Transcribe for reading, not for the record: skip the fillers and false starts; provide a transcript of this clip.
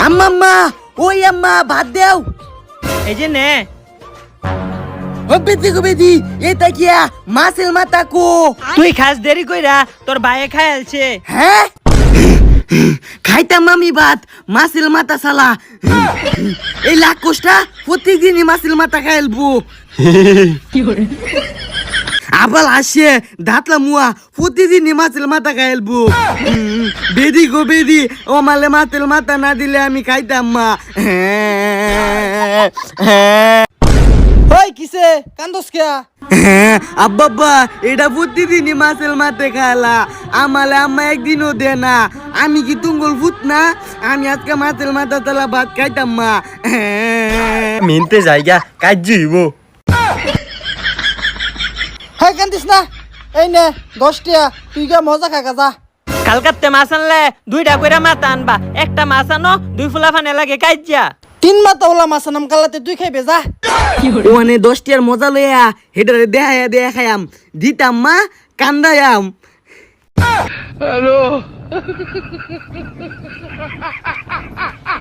আম্মা ওই আম্মা ভাত দেও। এই যে নে। ও বেদি গো বেদি, এটা কিয়া মাছের মাথা কো? তুই খাস দেরি কইরা তোর ভাইয়ে খাইলছে। হ্যাঁ খাইতাম আমি ভাত, মাছের মাথা সালা। এই লাখ কোষ্টা প্রত্যেকদিনই মাছের মাথা খাইলবো। আবার আসে দাঁতলা মুয়া প্রতিদিনই মাছের মাথা খাইলবো। বেদি গো বেদি, ও মালে মাছের মাথা না দিলে আমি খাইতাম মা। ওই কিসে কান্দস কে? আব্বা এটা প্রতিদিনই মাছের মাথা খালা, আমালে আম্মা একদিনও দে না। আমি কি তুঙ্গল ফুট না? আমি আজকে মাছের মাথা তালা ভাত খাইতাম মা। মিনতে জায়গা কাজ জুইব। হ্যাঁ কান্দিস না, এই নে 10 টাকা, তুই গা মজা খাগা যা। কালকাতে মাছ আনলে 2টা কইরা মাথা আনবা, একটা মাছ আনো 2 ফুলা ফানে লাগে কাইজা। 3 মাথা ওলা মাছ আনাম কালাতে, তুই খাইবে যা। ওখানে 10 টিয়ার মজা লইয়া হেটারে দেখায়া খায়াম, দিতাম মা কান্দায়াম।